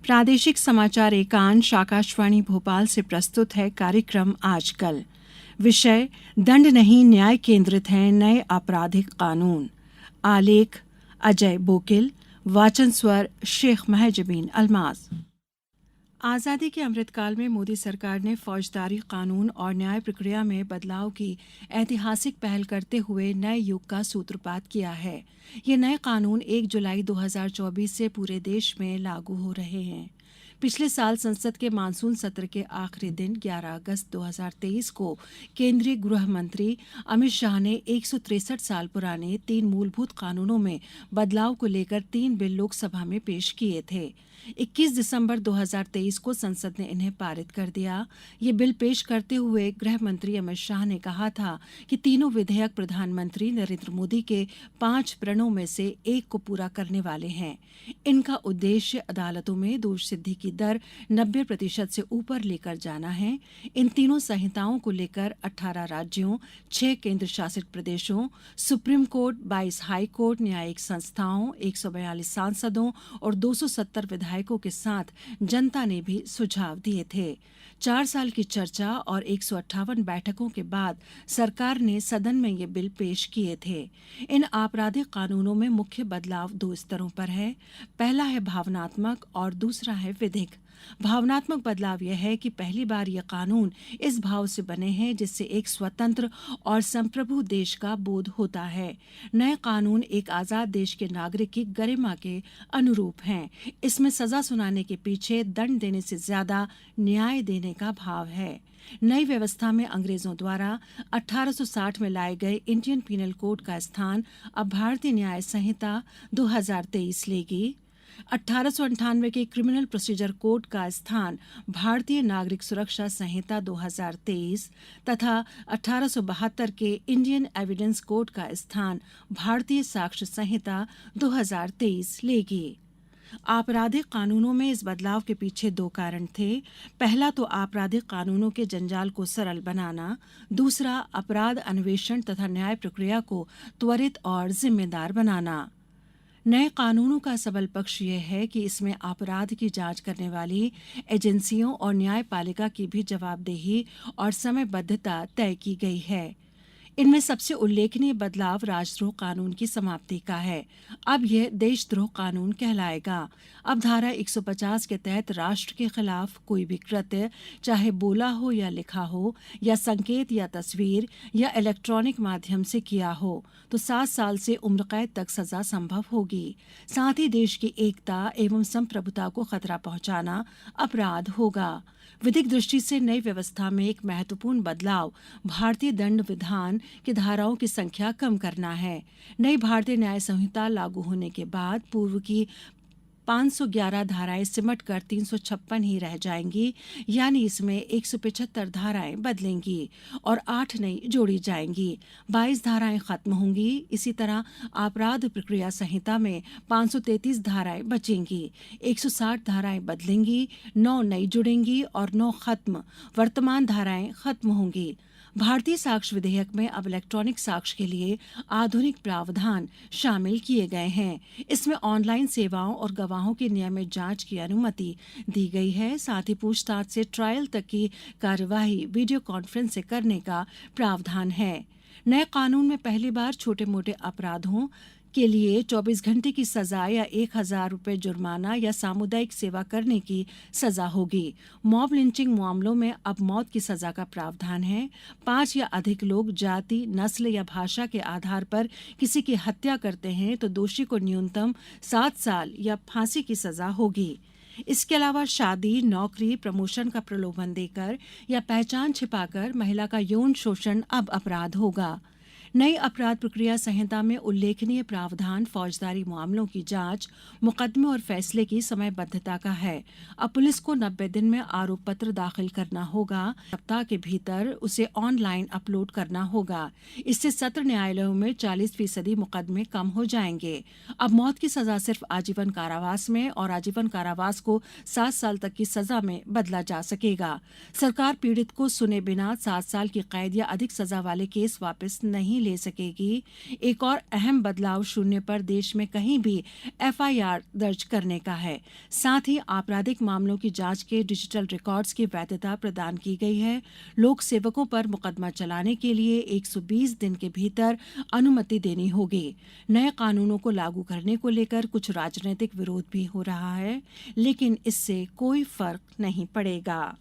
प्रादेशिक समाचार एकांश आकाशवाणी भोपाल से प्रस्तुत है कार्यक्रम आजकल। विषय दंड नहीं न्याय केंद्रित हैं नए आपराधिक कानून। आलेख अजय बोकिल। वाचन स्वर शेख महजबीन अल्माज। आज़ादी के अमृतकाल में मोदी सरकार ने फौजदारी कानून और न्याय प्रक्रिया में बदलाव की ऐतिहासिक पहल करते हुए नए युग का सूत्रपात किया है। ये नए कानून 1 जुलाई 2024 से पूरे देश में लागू हो रहे हैं। पिछले साल संसद के मानसून सत्र के आखिरी दिन 11 अगस्त 2023 को केंद्रीय गृह मंत्री अमित शाह ने 163 साल पुराने 3 मूलभूत कानूनों में बदलाव को लेकर 3 बिल लोकसभा में पेश किए थे। 21 दिसंबर 2023 को संसद ने इन्हें पारित कर दिया। ये बिल पेश करते हुए गृह मंत्री अमित शाह ने कहा था कि तीनों विधेयक प्रधानमंत्री नरेंद्र मोदी के 5 प्रणों में से एक को पूरा करने वाले हैं। इनका उद्देश्य अदालतों में दोष सिद्धि की दर 90% से ऊपर लेकर जाना है। इन तीनों संहिताओं को लेकर 18 राज्यों, 6 केंद्र शासित प्रदेशों, सुप्रीम कोर्ट, 22 हाई कोर्ट, न्यायिक संस्थाओं, 142 सांसदों और 270 विधायकों के साथ जनता ने भी सुझाव दिए थे। 4 साल की चर्चा और 158 बैठकों के बाद सरकार ने सदन में ये बिल पेश किए थे। इन आपराधिक कानूनों में मुख्य बदलाव 2 स्तरों पर है। पहला है भावनात्मक और दूसरा है विधिक। भावनात्मक बदलाव यह है कि पहली बार ये कानून इस भाव से बने हैं जिससे एक स्वतंत्र और संप्रभु देश का बोध होता है। नए कानून एक आजाद देश के नागरिक की गरिमा के अनुरूप हैं। इसमें सजा सुनाने के पीछे दंड देने से ज्यादा न्याय देने का भाव है। नई व्यवस्था में अंग्रेजों द्वारा 1860 में लाए गए इंडियन पीनल कोड का स्थान अब भारतीय न्याय संहिता 2023 लेगी। 1898 के क्रिमिनल प्रोसीजर कोड का स्थान भारतीय नागरिक सुरक्षा संहिता 2023 तथा 1872 के इंडियन एविडेंस कोड का स्थान भारतीय साक्ष्य संहिता 2023 लेगी। आपराधिक कानूनों में इस बदलाव के पीछे 2 कारण थे। पहला तो आपराधिक कानूनों के जंजाल को सरल बनाना, दूसरा अपराध अन्वेषण तथा न्याय प्रक्रिया को त्वरित और जिम्मेदार बनाना। नए कानूनों का सबल पक्ष यह है कि इसमें अपराध की जांच करने वाली एजेंसियों और न्यायपालिका की भी जवाबदेही और समयबद्धता तय की गई है। इनमें सबसे उल्लेखनीय बदलाव राजद्रोह कानून की समाप्ति का है। अब यह देशद्रोह कानून कहलाएगा। अब धारा 150 के तहत राष्ट्र के खिलाफ कोई भी कृत्य, चाहे बोला हो या लिखा हो या संकेत या तस्वीर या इलेक्ट्रॉनिक माध्यम से किया हो, तो 7 साल से उम्र कैद तक सजा संभव होगी। साथ ही देश की एकता एवं संप्रभुता को खतरा पहुंचाना अपराध होगा। विधिक दृष्टि से नई व्यवस्था में एक महत्वपूर्ण बदलाव भारतीय दंड विधान की धाराओं की संख्या कम करना है। नई भारतीय न्याय संहिता लागू होने के बाद पूर्व की 511 धाराएं सिमटकर 356 ही रह जाएंगी, यानी इसमें 175 धाराएं बदलेंगी और 8 नई जोड़ी जाएंगी। 22 धाराएं खत्म होंगी। इसी तरह अपराध प्रक्रिया संहिता में 533 धाराएं बचेंगी, 160 धाराएं बदलेंगी, 9 नई जुड़ेंगी और 9 खत्म। वर्तमान धाराएं खत्म होंगी। भारतीय साक्ष्य विधेयक में अब इलेक्ट्रॉनिक साक्ष्य के लिए आधुनिक प्रावधान शामिल किए गए हैं। इसमें ऑनलाइन सेवाओं और गवाहों की नियमित जांच की अनुमति दी गई है। साथ ही पूछताछ से ट्रायल तक की कार्यवाही वीडियो कॉन्फ्रेंस से करने का प्रावधान है। नए कानून में पहली बार छोटे मोटे अपराधों के लिए 24 घंटे की सजा या 1,000 रुपये जुर्माना या सामुदायिक सेवा करने की सजा होगी। मॉब लिंचिंग मामलों में अब मौत की सजा का प्रावधान है। 5 या अधिक लोग जाति, नस्ल या भाषा के आधार पर किसी की हत्या करते हैं तो दोषी को न्यूनतम 7 साल या फांसी की सजा होगी। इसके अलावा शादी, नौकरी, प्रमोशन का प्रलोभन देकर या पहचान छिपाकर महिला का यौन शोषण अब अपराध होगा। नई अपराध प्रक्रिया संहिता में उल्लेखनीय प्रावधान फौजदारी मामलों की जांच, मुकदमे और फैसले की समयबद्धता का है। अब पुलिस को 90 दिन में आरोप पत्र दाखिल करना होगा। सप्ताह के भीतर उसे ऑनलाइन अपलोड करना होगा। इससे सत्र न्यायालयों में 40% मुकदमे कम हो जाएंगे। अब मौत की सजा सिर्फ आजीवन कारावास में और आजीवन कारावास को 7 साल तक की सजा में बदला जा सकेगा। सरकार पीड़ित को सुने बिना 7 साल की कैद या अधिक सजा वाले केस वापस नहीं ले सकेगी। एक और अहम बदलाव शून्य पर देश में कहीं भी एफआईआर दर्ज करने का है। साथ ही आपराधिक मामलों की जांच के डिजिटल रिकॉर्ड्स की वैधता प्रदान की गई है। लोक सेवकों पर मुकदमा चलाने के लिए 120 दिन के भीतर अनुमति देनी होगी। नए कानूनों को लागू करने को लेकर कुछ राजनीतिक विरोध भी हो रहा है, लेकिन इससे कोई फर्क नहीं पड़ेगा।